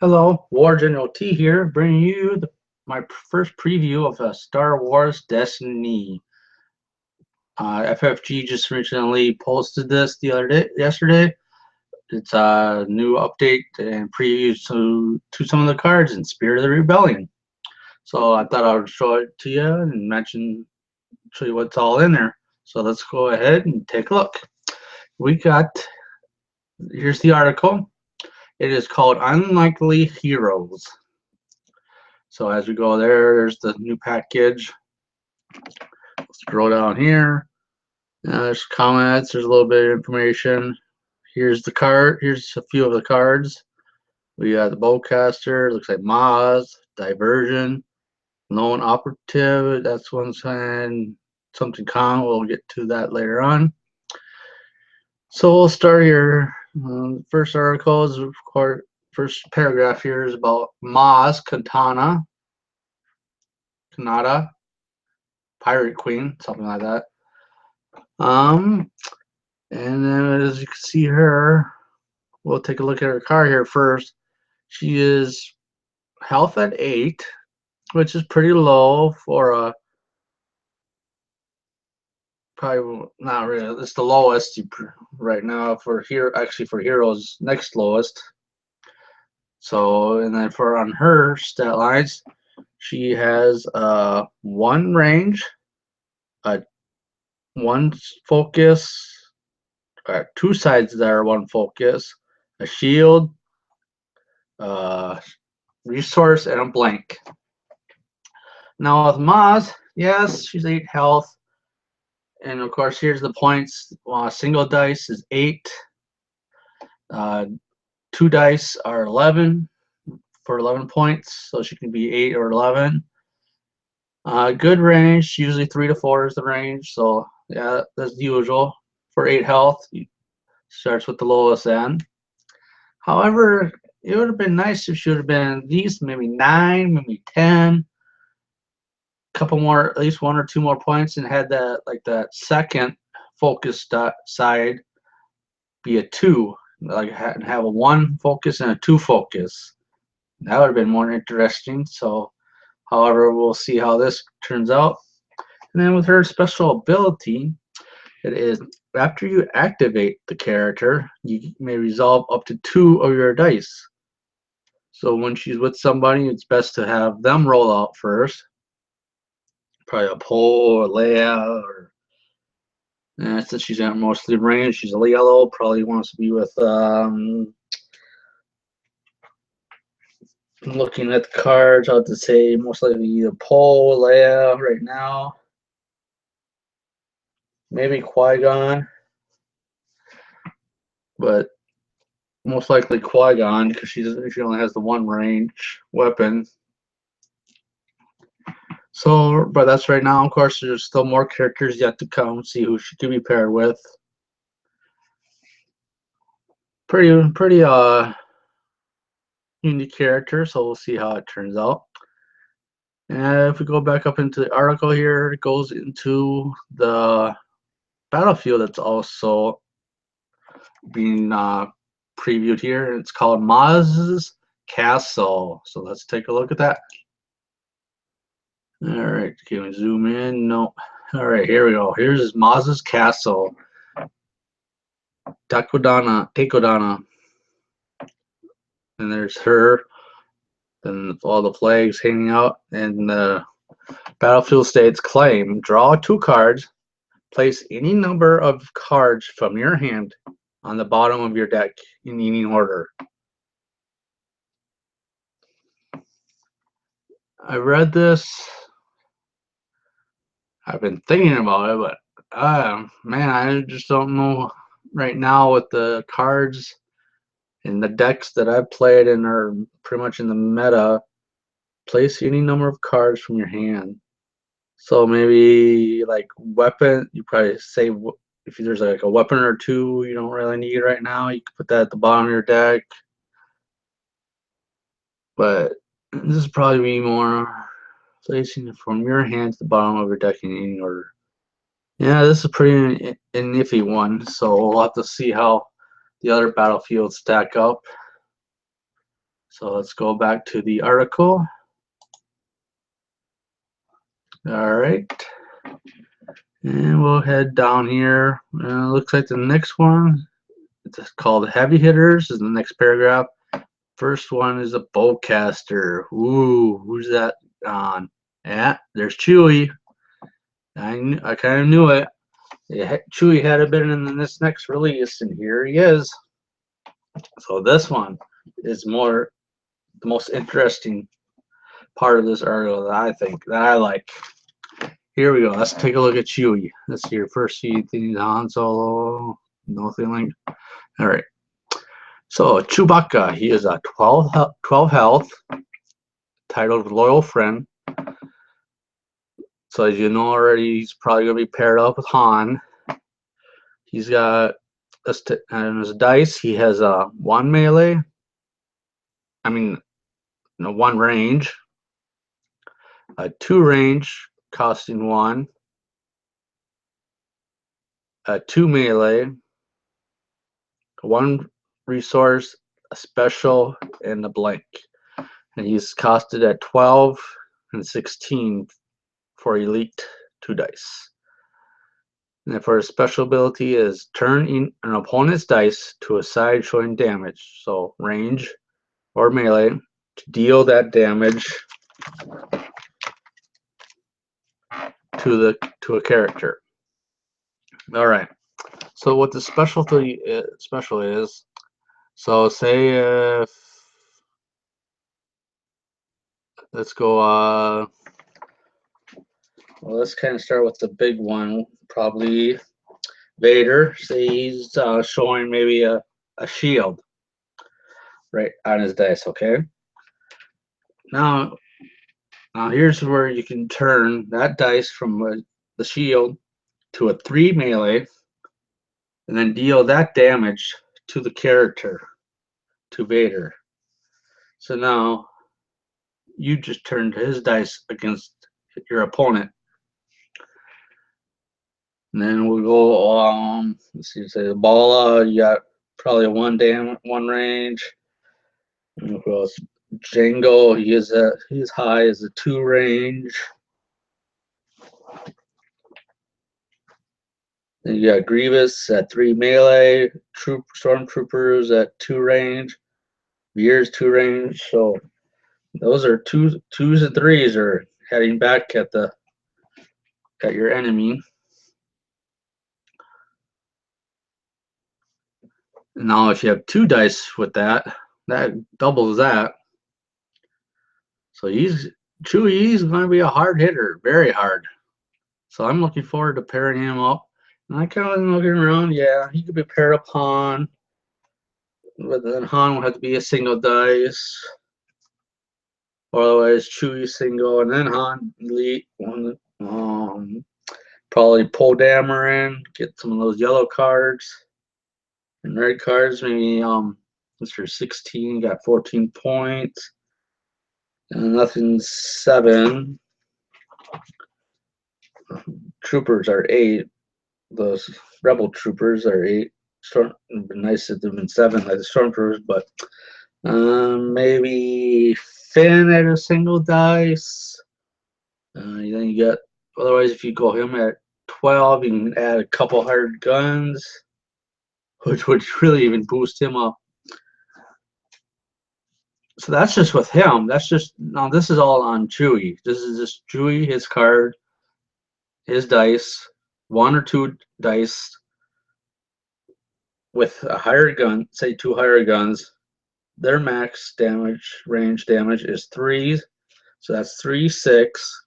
Hello, War General T here, bringing you my first preview of Star Wars Destiny. FFG just recently posted this yesterday. It's a new update and preview to some of the cards in Spirit of the Rebellion. So I thought I would show it to you and show you what's all in there. So let's go ahead and take a look. Here's the article. It is called Unlikely Heroes. So as we go there's the new package. Scroll down here. There's comments. There's a little bit of information. Here's the card. Here's a few of the cards. We got the Bowcaster. Looks like Maz, Diversion, Lone Operative. That's one sign. Something common. We'll get to that later on. So we'll start here. First article is, of course, first paragraph here is about Maz Kanata, Pirate Queen, something like that. And then as you can see her, we'll take a look at her card here first. She is health at 8, which is pretty low for a probably not really. It's the lowest right now for here. Actually, for heroes, next lowest. So, and then for on her stat lines, she has 1 range, a 1 focus, 2 sides that are 1 focus, a shield, resource, and a blank. Now with Maz, yes, she's 8 health, and of course here's the points. Single dice is 8, 2 dice are 11 for 11 points, so she can be 8 or 11. Good range, usually 3 to 4 is the range, so yeah, that's the usual. For 8 health, starts with the lowest end. However, it would have been nice if she would have been at least maybe 9, maybe 10, couple more, at least 1 or 2 more points, and had that second focus side be a 2, like have a 1 focus and a 2 focus. That would have been more interesting. So, however, we'll see how this turns out. And then with her special ability, it is after you activate the character, you may resolve up to 2 of your dice. So when she's with somebody, it's best to have them roll out first. Probably a Poe or Leia, or since she's at mostly range, she's a yellow. Probably wants to be with. Looking at the cards, I would say most likely either Poe, Leia right now. Maybe Qui-Gon, but most likely Qui-Gon because she only has the 1 range weapon. So, but that's right now. Of course, there's still more characters yet to come. See who she could be paired with. Pretty unique character. So we'll see how it turns out. And if we go back up into the article here, it goes into the battlefield that's also being previewed here. It's called Maz's Castle. So let's take a look at that. All right, can we zoom in? No. All right, here we go. Here's Maz's Castle. Takodana. And there's her. Then all the flags hanging out. And the battlefield states claim. Draw 2 cards. Place any number of cards from your hand on the bottom of your deck in any order. I read this. I've been thinking about it, but man, I just don't know right now with the cards and the decks that I've played and are pretty much in the meta. Place any number of cards from your hand. So maybe like weapon, you probably say if there's like a weapon or 2 you don't really need right now, you can put that at the bottom of your deck. But this is probably more placing it from your hand to the bottom of your deck in any order. Yeah, this is pretty an iffy one, so we'll have to see how the other battlefields stack up. So let's go back to the article. All right. And we'll head down here. Looks like the next one, it's called Heavy Hitters, is the next paragraph. First one is a bowcaster. Ooh, who's that on? Yeah, there's Chewy. I kind of knew it. Chewy had been in this next release, and here he is. So this one is the most interesting part of this article that I think, that I like. Here we go. Let's take a look at Chewy. Let's see your first few things. Han Solo, nothing like. All right. So Chewbacca, he is a 12 health, titled Loyal Friend. So as you know already, he's probably going to be paired up with Han. He's got, and his dice, he has a 1 melee, one range, a 2 range costing 1, a 2 melee, 1 resource, a special, and a blank. And he's costed at 12 and 16 for elite 2 dice. And then for his special ability is turn in an opponent's dice to a side showing damage, so range or melee, to deal that damage to a character. All right. So what the special is, so say if let's go. Well, let's kind of start with the big one, probably Vader. Say he's showing maybe a shield right on his dice. Okay. Now here's where you can turn that dice from the shield to a 3 melee, and then deal that damage to the character, to Vader. So now you just turned his dice against your opponent. And then we'll go, let's see, say the Bala, you got probably a 1 range. And who else? Django, he's high as a 2 range. Then you got Grievous at 3 melee, Stormtroopers at 2 range, Veer's 2 range. So those are 2s and 3s are heading back at your enemy. And now if you have 2 dice with that doubles that. So Chewie's going to be a hard hitter, very hard. So I'm looking forward to pairing him up. And I kind of looking around, yeah, he could be paired up Han, but then Han would have to be a single dice. Or otherwise Chewie single, and then Han elite one. Probably Poe Dameron, get some of those yellow cards and red cards. Maybe Mr. 16 got 14 points, and nothing 7. Troopers are 8. Those rebel troopers are 8. It'd be nice if they've been 7 like the stormtroopers, but maybe Finn at a single dice. Then you got, otherwise if you go him at 12, you can add a couple hard guns, which would really even boost him up. So that's just with him. That's just, now this is all on Chewie. This is just Chewie, his card, his dice, 1 or 2 dice with a higher gun, say 2 higher guns. Their max damage, range damage is 3. So that's 3, 6.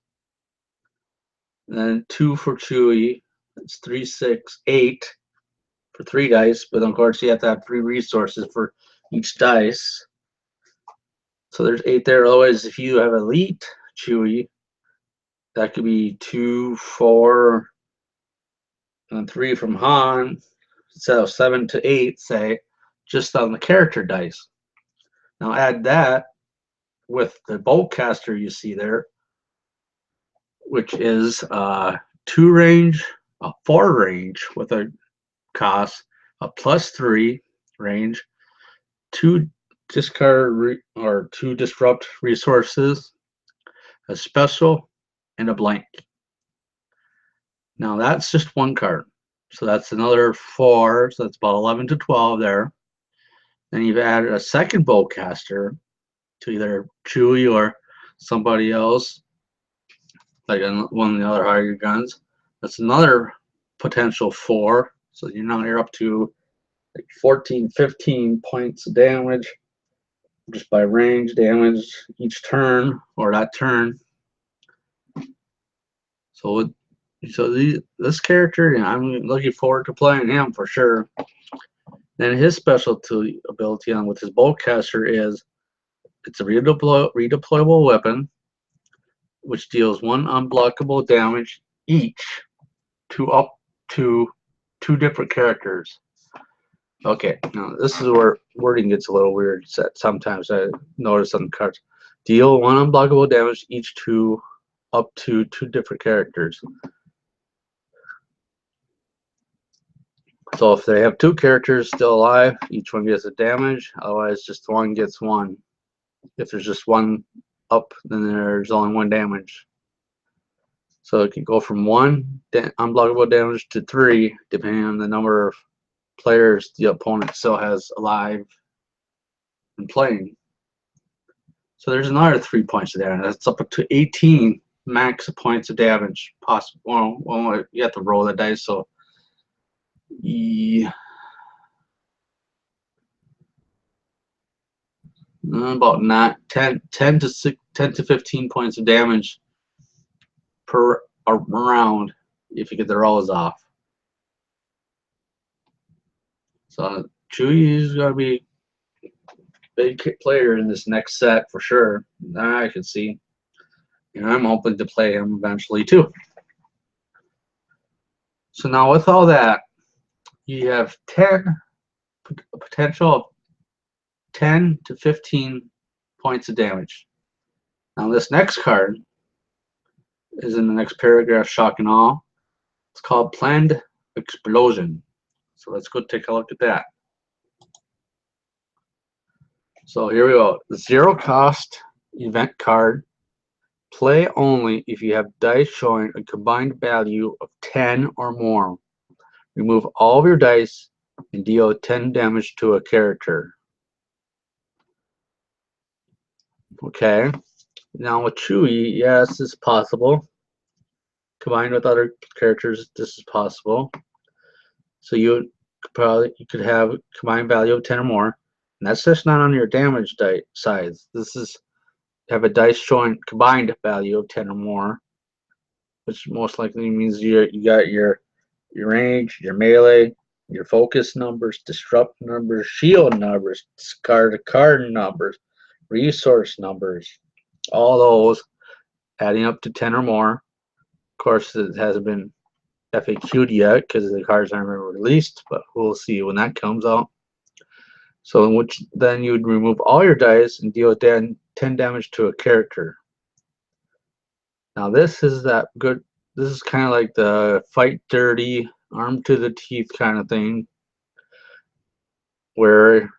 And then 2 for Chewie. That's 3, 6, 8 for 3 dice. But of course, you have to have 3 resources for each dice. So there's 8 there. Otherwise, if you have elite Chewie, that could be 2, 4, and 3 from Han. So 7 to 8, say, just on the character dice. Now add that with the bowcaster you see there, which is 2 range, a 4 range with a cost, a +3 range, 2 discard or 2 disrupt resources, a special, and a blank. Now that's just 1 card. So that's another 4, so that's about 11 to 12 there. Then you've added a second bowcaster to either Chewie or somebody else, like one of the other higher guns. That's another potential 4. So you're up to like 14, 15 points of damage just by range damage each turn or that turn. So this character, I'm looking forward to playing him for sure. Then his specialty ability on with his bowcaster is it's a redeployable weapon, which deals 1 unblockable damage each to up to 2 different characters. Okay, now this is where wording gets a little weird. Sometimes I notice on the cards. Deal 1 unblockable damage each to up to 2 different characters. So if they have 2 characters still alive, each one gets a damage. Otherwise, just one gets 1. If there's just 1 up, then there's only 1 damage. So it can go from 1 unblockable damage to 3, depending on the number of players the opponent still has alive and playing. So there's another 3 points of damage. That's up to 18 max points of damage possible. Well, you have to roll the dice. So about not 10 to 15 points of damage per round if you get the rolls off. So Chewie is going to be a big player in this next set for sure. I can see. And I'm hoping to play him eventually too. So now with all that, you have 10 potential of 10 to 15 points of damage. Now this next card is in the next paragraph, shock and awe. It's called Planned Explosion. So let's go take a look at that. So here we go. 0 cost event card. Play only if you have dice showing a combined value of 10 or more. Remove all of your dice and deal 10 damage to a character. Okay. Now with Chewie, yes, this is possible. Combined with other characters, this is possible. So you could have a combined value of 10 or more. And that's just not on your damage die sides. This is have a dice showing combined value of 10 or more, which most likely means you got your range, your melee, your focus numbers, disrupt numbers, shield numbers, discard card numbers, resource numbers, all those adding up to 10 or more. Of course, it hasn't been FAQ'd yet because the cards aren't released, but we'll see when that comes out. So in which then you would remove all your dice and deal 10 damage to a character. Now this is that good. This is kind of like the fight dirty, armed to the teeth kind of thing, where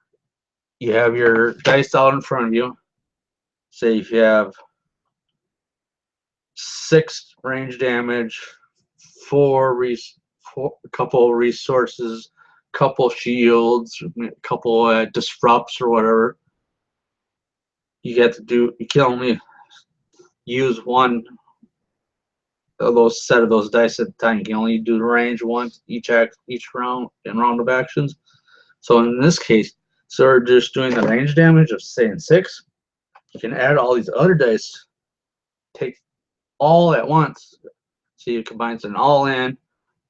you have your dice out in front of you. Say if you have 6 range damage, 4 couple resources, couple shields, couple disrupts or whatever. You can only use 1 of those set of those dice at a time. You can only do the range once each round of actions. So in this case, so we're just doing the range damage of saying 6. You can add all these other dice, take all at once. So you combine an all in,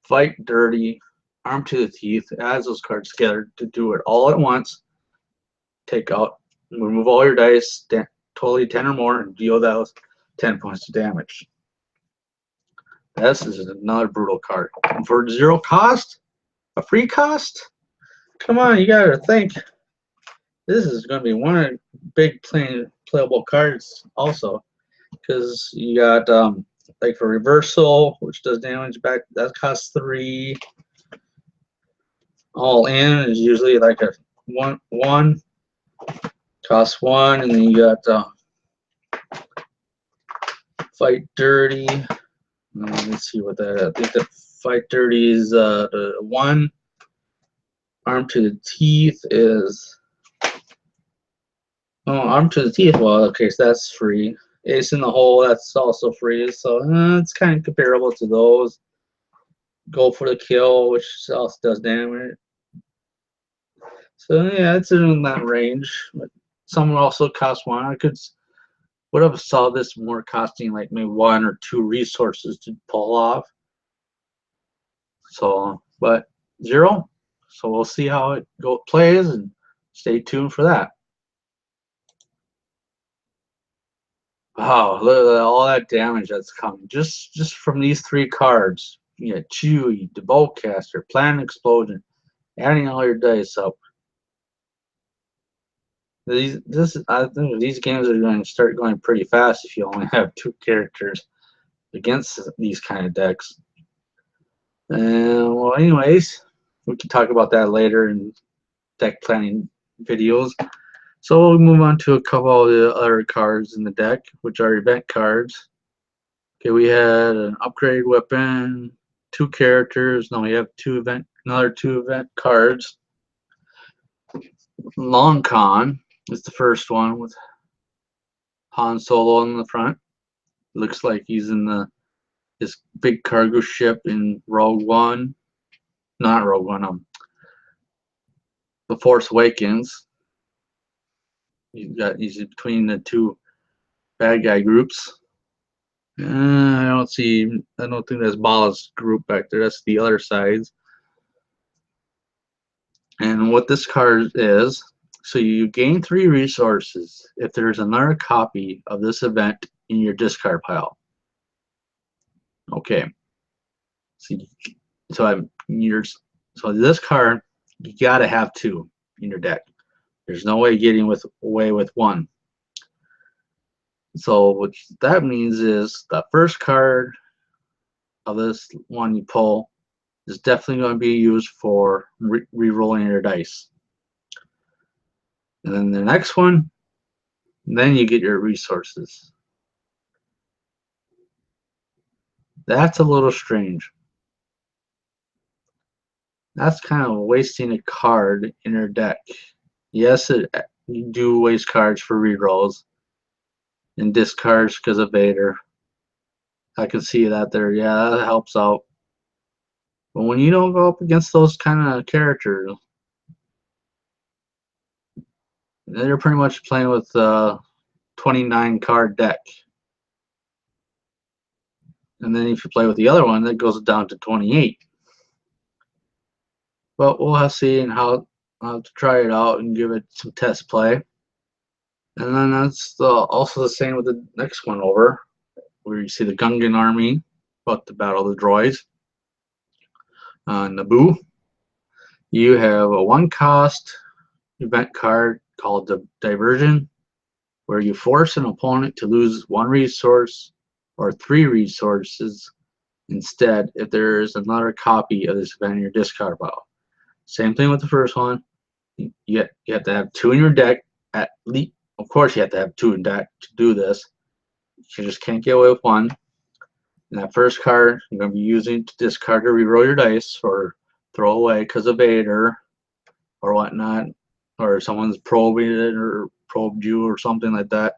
fight dirty, armed to the teeth, adds those cards together to do it all at once. Take out, remove all your dice, totally 10 or more, and deal those 10 points of damage. This is another brutal card. And for 0 cost, a free cost? Come on, you gotta think. This is going to be one of the big playable cards also, because you got like for reversal, which does damage back, that costs 3. All in is usually like a one. Cost 1, and then you got Fight Dirty. Let me see what that. I think the Fight Dirty is the 1. Arm to the Teeth is. Oh, Arm to the Teeth. Well, okay, so that's free. Ace in the Hole, that's also free. So it's kind of comparable to those. Go for the Kill, which also does damage. So yeah, it's in that range. But some also cost 1. I would have saw this more costing like maybe 1 or 2 resources to pull off. So, but 0. So we'll see how it plays, and stay tuned for that. Wow, look at all that damage that's coming just from these 3 cards. You got Chewy, the Bowcaster, Planet Explosion, adding all your dice up. I think these games are going to start going pretty fast if you only have 2 characters against these kind of decks. And well, anyways, we can talk about that later in deck planning videos. So we'll move on to a couple of the other cards in the deck, which are event cards. Okay, we had an upgrade weapon, 2 characters. Now we have another two event cards. Long Con is the first one with Han Solo in the front. Looks like he's in this big cargo ship in Rogue One. Not Rogue One, The Force Awakens. He's between the 2 bad guy groups. I don't think that's Bala's group back there. That's the other sides. And what this card is, so you gain 3 resources if there's another copy of this event in your discard pile. Okay. So this card, you gotta have 2 in your deck. There's no way getting away with 1. So what that means is the first card of this one you pull is definitely going to be used for re-rolling your dice. And then the next one, then you get your resources. That's a little strange. That's kind of wasting a card in your deck. Yes, you do waste cards for rerolls and discards because of Vader. I can see that there. Yeah, that helps out. But when you don't go up against those kind of characters, then you're pretty much playing with a 29 card deck. And then if you play with the other one, that goes down to 28. But we'll have to see and I'll have to try it out and give it some test play. And then that's also the same with the next one over, where you see the Gungan army about to battle the droids. Naboo. You have a 1-cost event card called the Diversion, where you force an opponent to lose 1 resource or 3 resources instead if there is another copy of this event in your discard pile. Same thing with the first one. You have to have 2 in your deck at least. Of course, you have to have 2 in deck to do this. You just can't get away with 1. And that first card you're going to be using to discard to reroll your dice or throw away because of Vader or whatnot, or someone's probing it or probed you or something like that.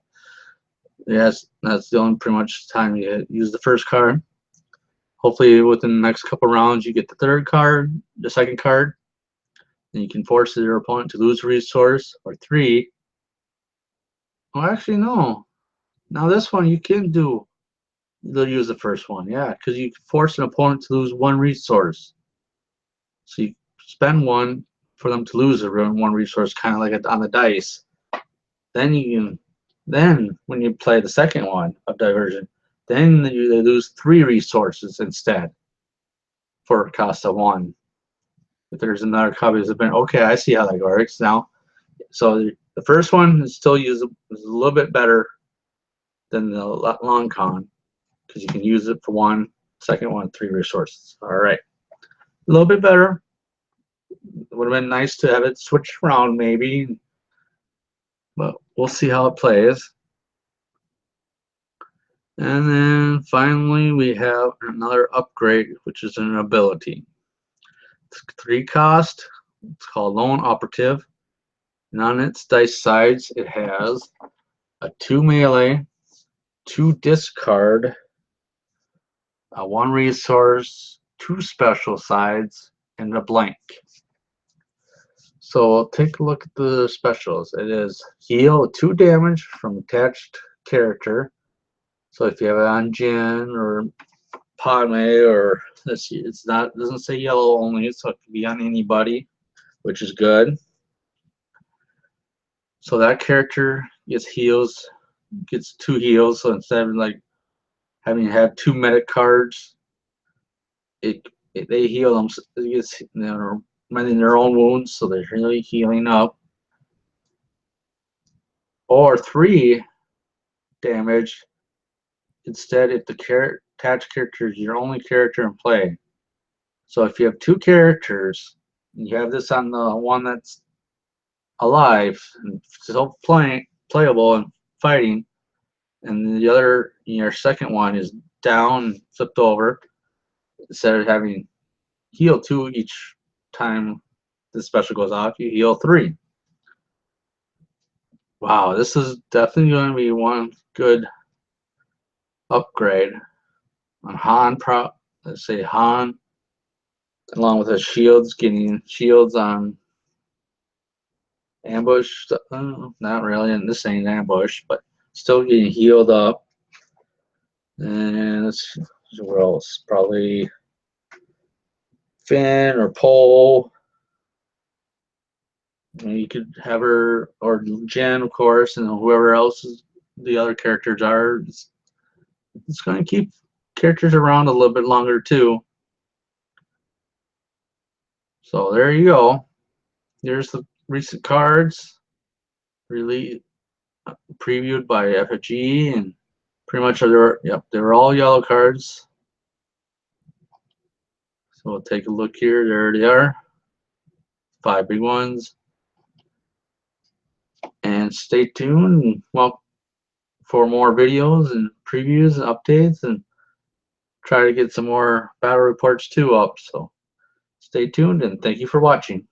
Yes, that's the only pretty much time you use the first card. Hopefully within the next couple rounds you get the second card, and you can force your opponent to lose a resource or 3. Well, actually no. Now this one you can do. They'll use the first one, yeah, because you can force an opponent to lose 1 resource. So you spend 1 for them to lose 1 resource, kind of like on the dice. Then when you play the second one of Diversion, then they lose 3 resources instead for a cost of 1. If there's another copy of the event, okay, I see how that works now. So the first one is still is a little bit better than the Long Con, because you can use it for 1, second one, 3 resources. All right, a little bit better. It would have been nice to have it switched around maybe. but we'll see how it plays. And then finally we have another upgrade, which is an ability. It's 3 cost. It's called Lone Operative. And on its dice sides it has a 2 melee, 2 discard, a 1 resource, 2 special sides, and a blank. So take a look at the specials. It is heal 2 damage from attached character. So if you have it on Jin or Padme, or let's see, it doesn't say yellow only, so it can be on anybody, which is good. So that character gets 2 heals. So instead of like having to have 2 medic cards, they heal them. They're mending their own wounds, so they're really healing up. Or 3 damage instead if the attached character is your only character in play. So if you have 2 characters, and you have this on the one that's alive and still playable and fighting, and the other, your second one, is down, flipped over, instead of having heal 2 each time the special goes off, you heal 3. Wow, this is definitely going to be one good upgrade on Han. Let's say Han, along with his shields, getting shields on ambush. Not really, and this ain't ambush, but still getting healed up. And let's see, where else? Probably Finn or Poe. You could have her, or Jen, of course, and whoever else the other characters are. It's going to keep characters around a little bit longer too. So there you go. There's the recent cards really previewed by FFG, and pretty much they're all yellow cards. So we'll take a look here. There they are. 5 big ones. And stay tuned, well, for more videos and previews and updates, and try to get some more battle reports too up. So stay tuned, and thank you for watching.